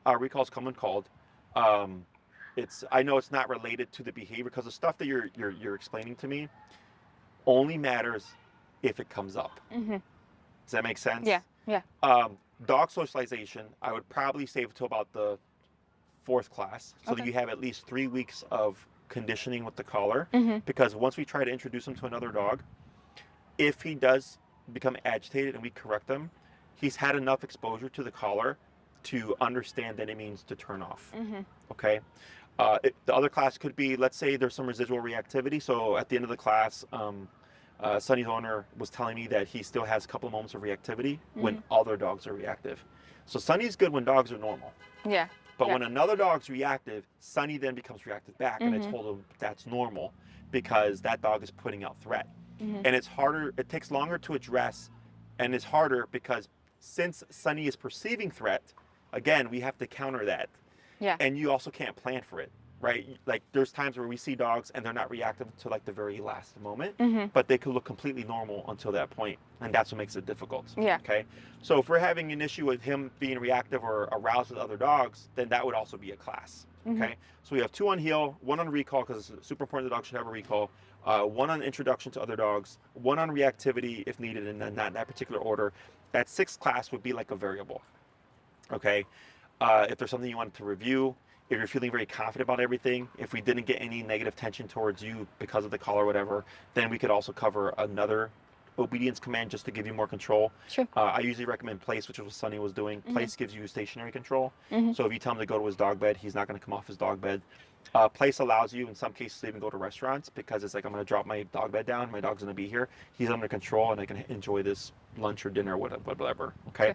Recall's come and called. I know it's not related to the behavior because the stuff that you're explaining to me only matters if it comes up. Mm-hmm. Does that make sense? Yeah. Yeah. Dog socialization, I would probably save till about the 4th class, so that you have at least 3 weeks of conditioning with the collar. Mm-hmm. Because once we try to introduce him to another dog, if he does become agitated and we correct him, he's had enough exposure to the collar to understand that it means to turn off. Mm-hmm. Okay. The other class could be, let's say there's some residual reactivity. So at the end of the class, Sunny's owner was telling me that he still has a couple of moments of reactivity when other dogs are reactive. So Sunny's good when dogs are normal. Yeah. But when another dog's reactive, Sunny then becomes reactive back. And I told him that's normal because that dog is putting out threat. Mm-hmm. And it's harder, it takes longer to address, and it's harder because since Sunny is perceiving threat, again, we have to counter that. Yeah. And you also can't plan for it. right? Like there's times where we see dogs and they're not reactive until like the very last moment, Mm-hmm. but they could look completely normal until that point, and that's what makes it difficult. Yeah. Okay. So if we're having an issue with him being reactive or aroused with other dogs, then that would also be a class. Mm-hmm. Okay. So we have 2 on heel, 1 on recall because it's super important the dog should have a recall. 1 on introduction to other dogs, 1 on reactivity if needed, and then not in that particular order. That 6th class would be like a variable. Okay. If there's something you wanted to review, if you're feeling very confident about everything, if we didn't get any negative tension towards you because of the call or whatever, then we could also cover another obedience command just to give you more control. Sure. I usually recommend place, which is what Sonny was doing. Mm-hmm. Place gives you stationary control. Mm-hmm. So if you tell him to go to his dog bed, he's not going to come off his dog bed. Place allows you, in some cases, to even go to restaurants because it's like, I'm going to drop my dog bed down. My dog's going to be here. He's under control, and I can enjoy this lunch or dinner or whatever. Okay. Sure.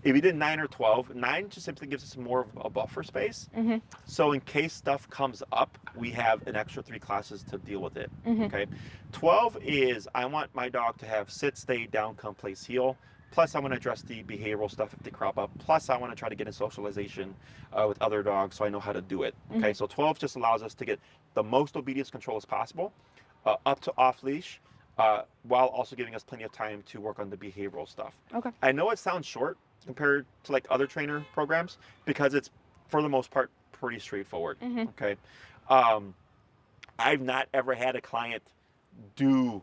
If you did 9 or 12, 9 just simply gives us more of a buffer space. Mm-hmm. So in case stuff comes up, we have an extra 3 classes to deal with it. Mm-hmm. Okay. 12 is I want my dog to have sit, stay, down, come, place, heel. Plus, I want to address the behavioral stuff if they crop up. Plus, I want to try to get in socialization with other dogs so I know how to do it. Okay, Mm-hmm. so 12 just allows us to get the most obedience control as possible, up to off leash, while also giving us plenty of time to work on the behavioral stuff. Okay. I know it sounds short compared to like other trainer programs because it's, for the most part, pretty straightforward. Mm-hmm. Okay. I've not ever had a client do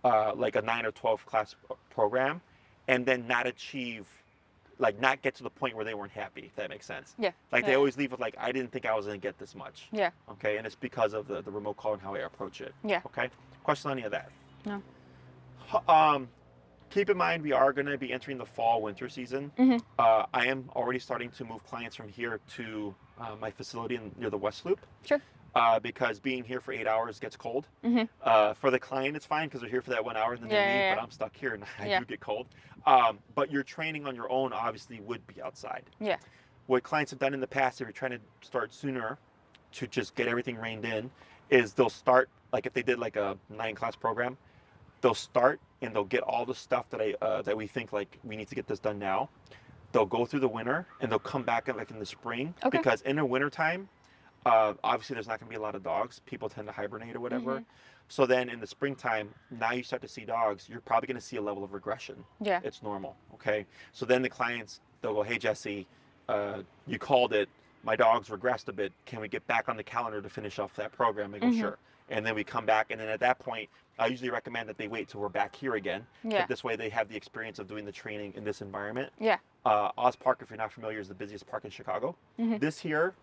like a 9 or 12 class program and then not achieve, like not get to the point where they weren't happy, if that makes sense. Yeah. Like they Yeah. always leave with like, I didn't think I was going to get this much. Yeah. Okay. And it's because of the remote call and how I approach it. Yeah. Okay. Question on any of that? No. Keep in mind, we are going to be entering the fall winter season. Mm-hmm. I am already starting to move clients from here to my facility near the West Loop. Sure. Because being here for 8 hours gets cold. Mm-hmm. For the client, it's fine because they're here for that 1 hour and then they Yeah, leave. yeah, But yeah. I'm stuck here and I Yeah. do get cold. But your training on your own obviously would be outside. Yeah. What clients have done in the past, if you're trying to start sooner to just get everything reined in, is they'll start, like if they did like a 9-class program, they'll start and they'll get all the stuff that we think like we need to get this done now. They'll go through the winter and they'll come back in, like in the spring. Okay. Because in the winter time, obviously there's not going to be a lot of dogs. People tend to hibernate or whatever. Mhm. So then in the springtime, now you start to see dogs, you're probably going to see a level of regression. Yeah. It's normal. Okay. So then the clients, they'll go, hey, Jesse, you called it. My dog's regressed a bit. Can we get back on the calendar to finish off that program? I go, Mhm. sure. And then we come back. And then at that point, I usually recommend that they wait till we're back here again. Yeah. But this way they have the experience of doing the training in this environment. Yeah. Oz Park, if you're not familiar, is the busiest park in Chicago. Mhm. This here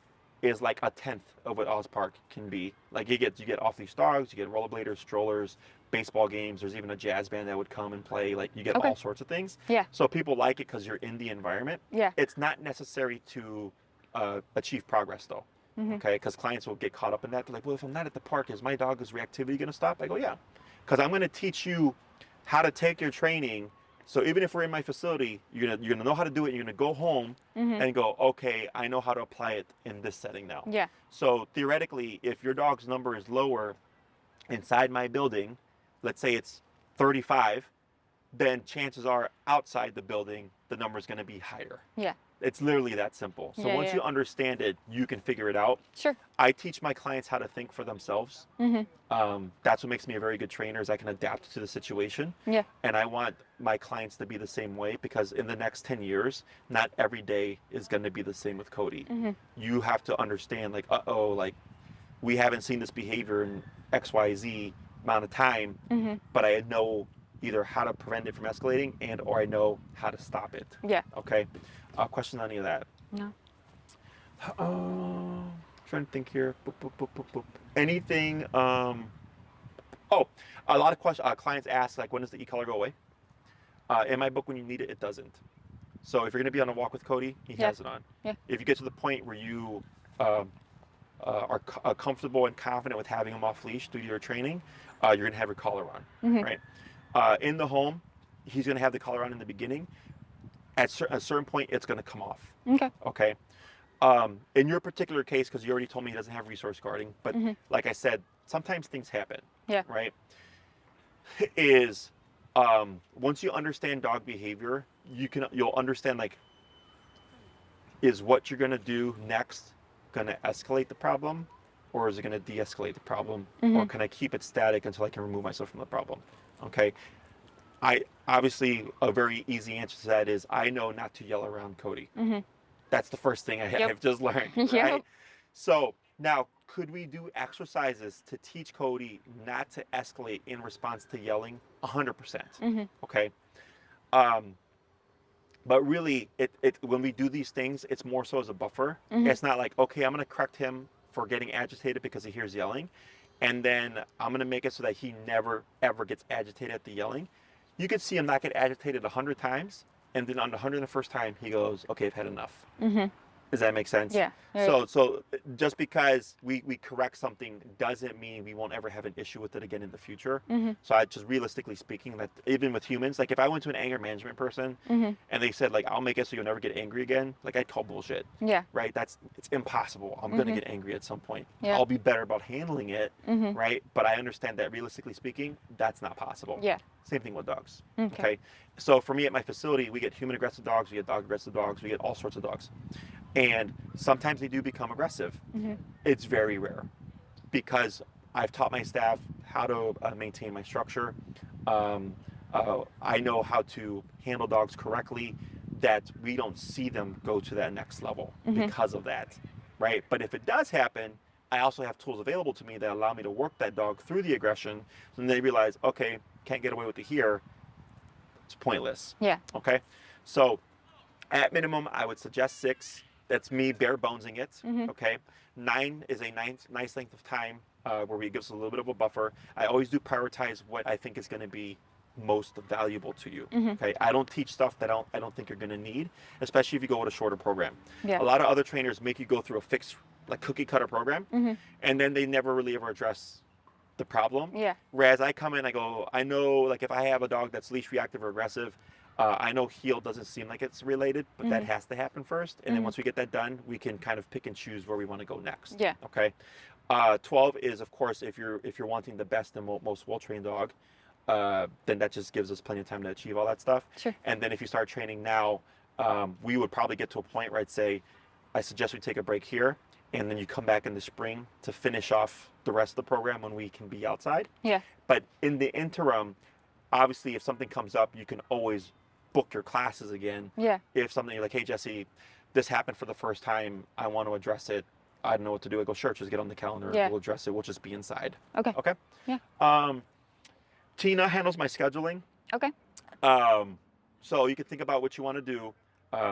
is like a tenth of what Oz Park can be. Like you get off these dogs, you get rollerbladers, strollers, baseball games. There's even a jazz band that would come and play. Like you get Okay. all sorts of things. Yeah. So people like it because you're in the environment. Yeah. It's not necessary to achieve progress though. Mhm. Okay, because clients will get caught up in that. They're like, well, if I'm not at the park, is my dog's reactivity going to stop? I go, yeah, because I'm going to teach you how to take your training. So even if we're in my facility, you're gonna know how to do it. You're gonna go home Mhm. and go, okay, I know how to apply it in this setting now. Yeah. So theoretically, if your dog's number is lower inside my building, let's say it's 35, then chances are outside the building, the number is going to be higher. Yeah. It's literally that simple. So Yeah, once yeah. you understand it, you can figure it out. Sure. I teach my clients how to think for themselves. Mhm. That's what makes me a very good trainer is I can adapt to the situation. Yeah. And I want my clients to be the same way because in the next 10 years, not every day is going to be the same with Kodi. Mhm. You have to understand like, like we haven't seen this behavior in XYZ amount of time, Mhm. but I know either how to prevent it from escalating or I know how to stop it. Yeah. Okay. Questions on any of that? No. Trying to think here. Boop, boop, boop, boop, boop. Anything? A lot of questions. Clients ask like, when does the e-collar go away? In my book, when you need it, it doesn't. So if you're going to be on a walk with Kodi, he Yeah. has it on. Yeah. If you get to the point where you are comfortable and confident with having him off leash through your training, you're going to have your collar on, Mhm. right? In the home, he's going to have the collar on in the beginning. At a certain point, it's going to come off. Okay. Okay. In your particular case, because you already told me he doesn't have resource guarding, but Mhm. like I said, sometimes things happen. Yeah. Right. Once you understand dog behavior, you'll understand like, is what you're gonna do next gonna escalate the problem, or is it going to de-escalate the problem? Mm-hmm. Or can I keep it static until I can remove myself from the problem? Okay. I obviously, a very easy answer to that is I know not to yell around Kodi. Mm-hmm. That's the first thing I've just learned, right? Yep. So now, could we do exercises to teach Kodi not to escalate in response to yelling? 100%. Mm-hmm. Okay. But really, when we do these things, it's more so as a buffer. Mm-hmm. It's not like, okay, I'm going to correct him for getting agitated because he hears yelling, and then I'm going to make it so that he never, ever gets agitated at the yelling. You could see him not get agitated 100 times, and then on the 101st time, he goes, okay, I've had enough. Mm-hmm. Does that make sense? Yeah. So just because we correct something doesn't mean we won't ever have an issue with it again in the future. Mm-hmm. So I just realistically speaking, that even with humans, like if I went to an anger management person Mm-hmm. and they said like, I'll make it so you'll never get angry again, like I'd call bullshit. Yeah. Right? It's impossible. I'm Mm-hmm. gonna get angry at some point. Yeah. I'll be better about handling it, Mm-hmm. right? But I understand that realistically speaking, that's not possible. Yeah. Same thing with dogs. Okay. So for me at my facility, we get human aggressive dogs, we get dog aggressive dogs, we get all sorts of dogs. And sometimes they do become aggressive. Mm-hmm. It's very rare because I've taught my staff how to maintain my structure. I know how to handle dogs correctly, that we don't see them go to that next level Mm-hmm. because of that, right? But if it does happen, I also have tools available to me that allow me to work that dog through the aggression. So then they realize, okay, can't get away with it here. It's pointless. Yeah. Okay. So at minimum, I would suggest 6. That's me bare bonesing it. Mm-hmm. Okay. 9 is a nice length of time where we give us a little bit of a buffer. I always do prioritize what I think is going to be most valuable to you. Mm-hmm. Okay. I don't teach stuff that I don't think you're going to need, especially if you go with a shorter program. Yeah. A lot of other trainers make you go through a fixed, like cookie cutter program, Mm-hmm. and then they never really ever address the problem. Yeah. Whereas I come in, I go, I know, like if I have a dog that's leash reactive or aggressive, I know heel doesn't seem like it's related, but that Mhm. has to happen first. And then Mhm. once we get that done, we can kind of pick and choose where we want to go next. Yeah. Okay. 12 is, of course, if you're wanting the best and most well-trained dog, then that just gives us plenty of time to achieve all that stuff. Sure. And then if you start training now, we would probably get to a point where I'd say, I suggest we take a break here, and then you come back in the spring to finish off the rest of the program when we can be outside. Yeah. But in the interim, obviously, if something comes up, you can always book your classes again. Yeah. If something you're like, hey, Jesse, this happened for the first time, I want to address it. I don't know what to do. I go, sure, just get on the calendar. Yeah. We'll address it. We'll just be inside. Okay. Okay. Yeah. Tina handles my scheduling. Okay. So you can think about what you want to do.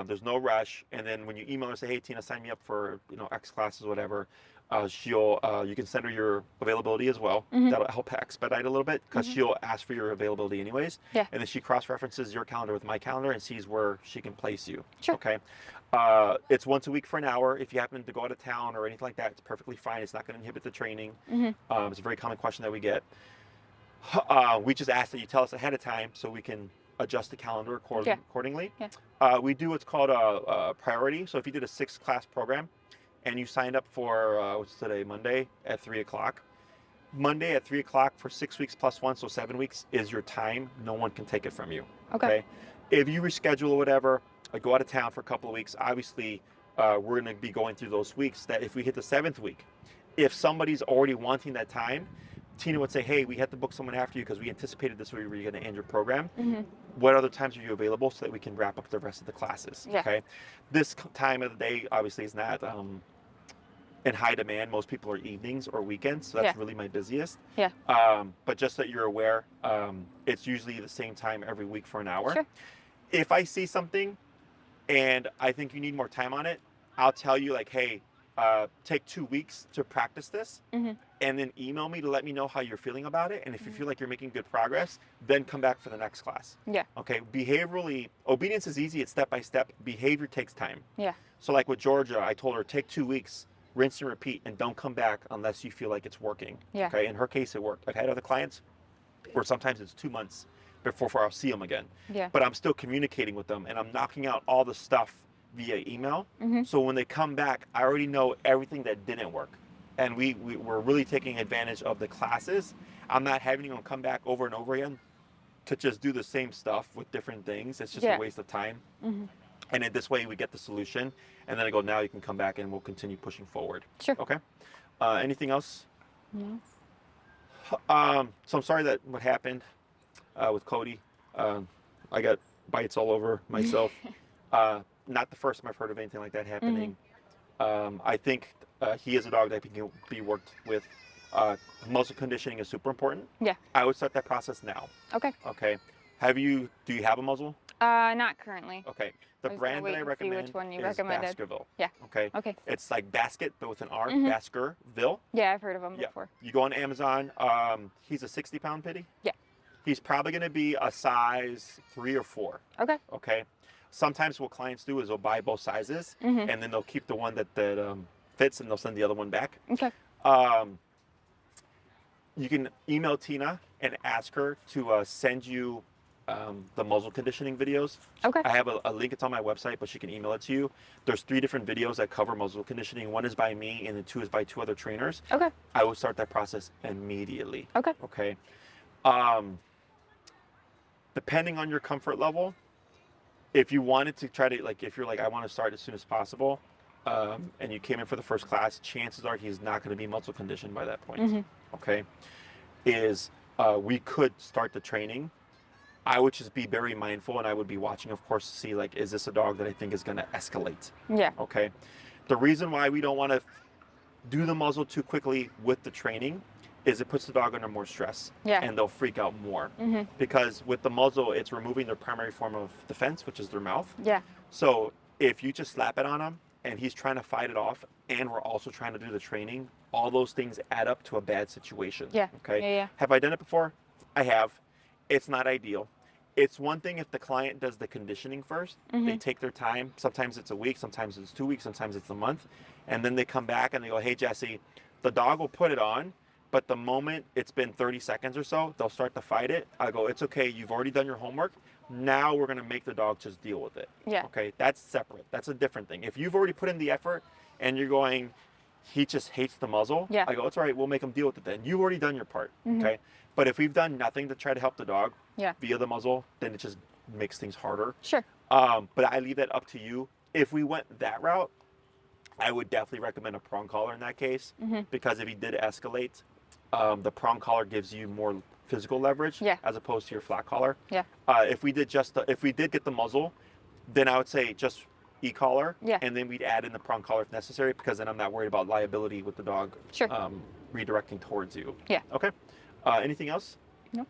There's no rush. And then when you email her, say, hey, Tina, sign me up for, X classes, whatever. You can send her your availability as well. Mhm. That'll help expedite a little bit because Mhm. she'll ask for your availability anyways. Yeah. And then she cross-references your calendar with my calendar and sees where she can place you. Sure. Okay. It's once a week for an hour. If you happen to go out of town or anything like that, it's perfectly fine. It's not going to inhibit the training. Mhm. It's a very common question that we get. We just ask that you tell us ahead of time so we can adjust the calendar accordingly. Yeah. We do what's called a priority. So if you did a 6-class program and you signed up for, what's today, Monday at 3 o'clock. Monday at 3 o'clock for 6 weeks plus 1, so 7 weeks is your time. No one can take it from you. Okay. If you reschedule or whatever, go out of town for a couple of weeks, obviously we're going to be going through those weeks that if we hit the 7th week, if somebody's already wanting that time, Tina would say, hey, we had to book someone after you because we anticipated this way we were going to end your program. Mhm. What other times are you available so that we can wrap up the rest of the classes? Yeah. Okay. This time of the day obviously is not in high demand. Most people are evenings or weekends, so that's Yeah. really my busiest. Yeah. But just so that you're aware, it's usually the same time every week for an hour. Sure. If I see something and I think you need more time on it, I'll tell you like, hey, take 2 weeks to practice this, Mhm. and then email me to let me know how you're feeling about it. And if you Mhm. feel like you're making good progress, then come back for the next class. Yeah. Okay. Behaviorally, obedience is easy. It's step by step. Behavior takes time. Yeah. So like with Georgia, I told her take 2 weeks, rinse and repeat, and don't come back unless you feel like it's working. Yeah. Okay. In her case, it worked. I've had other clients where sometimes it's 2 months before I'll see them again. Yeah. But I'm still communicating with them, and I'm knocking out all the stuff via email. Mhm. So when they come back, I already know everything that didn't work. And we're really taking advantage of the classes. I'm not having them come back over and over again to just do the same stuff with different things. It's just Yeah. a waste of time. Mhm. And in this way, we get the solution. And then I go, now you can come back and we'll continue pushing forward. Sure. Okay. Anything else? No. So I'm sorry that what happened with Kodi. I got bites all over myself. Not the first time I've heard of anything like that happening. I think he is a dog that can be worked with. Muscle conditioning is super important. Yeah. I would start that process now. Okay. Okay. Do you have a muzzle? Not currently. Okay. The I was gonna brand wait that I and see recommend which one you is recommended. Baskerville. Yeah. Okay. Okay. It's like basket, but with an R. Mhm. Baskerville. Yeah, I've heard of them Yeah. before. You go on Amazon. He's a 60-pound pitty. Yeah. He's probably going to be a size 3 or 4. Okay. Okay. Sometimes what clients do is they'll buy both sizes, Mhm. and then they'll keep the one that fits, and they'll send the other one back. Okay. You can email Tina and ask her to send you the muzzle conditioning videos. Okay. I have a link. It's on my website, but she can email it to you. There's 3 different videos that cover muzzle conditioning. 1 is by me, and then 2 is by 2 other trainers. Okay. I will start that process immediately. Okay. Okay. Depending on your comfort level, if you wanted to try to, like, if you're like, I want to start as soon as possible, and you came in for the first class, chances are he's not going to be muscle conditioned by that point. Mhm. Okay. We could start the training. I would just be very mindful, and I would be watching, of course, to see, like, is this a dog that I think is going to escalate? Yeah. Okay. The reason why we don't want to do the muzzle too quickly with the training is it puts the dog under more stress. Yeah. And they'll freak out more. Mhm. Because with the muzzle, it's removing their primary form of defense, which is their mouth. Yeah. So if you just slap it on him and he's trying to fight it off, and we're also trying to do the training, all those things add up to a bad situation. Yeah. Okay. Yeah. Yeah. Have I done it before? I have. It's not ideal. It's one thing if the client does the conditioning first. They Mhm. take their time. Sometimes it's a week, sometimes it's 2 weeks, sometimes it's a month. And then they come back and they go, hey, Jesse, the dog will put it on, but the moment it's been 30 seconds or so, they'll start to fight it. I go, it's okay. You've already done your homework. Now we're going to make the dog just deal with it. Yeah. Okay. That's separate. That's a different thing. If you've already put in the effort and you're going, he just hates the muzzle. Yeah. I go, it's all right. We'll make him deal with it then. You've already done your part. Mhm. Okay. But if we've done nothing to try to help the dog Yeah. via the muzzle, then it just makes things harder. Sure. But I leave that up to you. If we went that route, I would definitely recommend a prong collar in that case, Mhm. because if he did escalate, the prong collar gives you more physical leverage, Yeah. as opposed to your flat collar. Yeah. If we did get the muzzle, then I would say just e-collar, Yeah. and then we'd add in the prong collar if necessary, because then I'm not worried about liability with the dog Sure. redirecting towards you. Yeah. Okay. Anything else? No.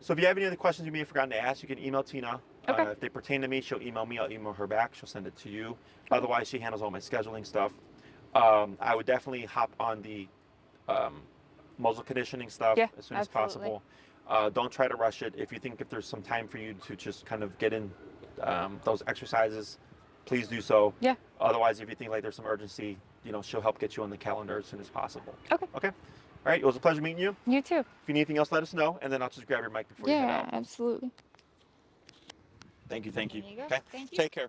So if you have any other questions you may have forgotten to ask, you can email Tina. Okay. If they pertain to me, she'll email me. I'll email her back. She'll send it to you. Otherwise, she handles all my scheduling stuff. I would definitely hop on the muzzle conditioning stuff Yeah, as soon absolutely. as possible. Don't try to rush it. If there's some time for you to just kind of get in those exercises, please do so. Yeah. Otherwise, if you think like there's some urgency, she'll help get you on the calendar as soon as possible. Okay. Okay. All right. It was a pleasure meeting you. You too. If you need anything else, let us know, and then I'll just grab your mic before you head Yeah, out. absolutely. Thank you. Thank you. There you go. Okay. Thank you. Take care.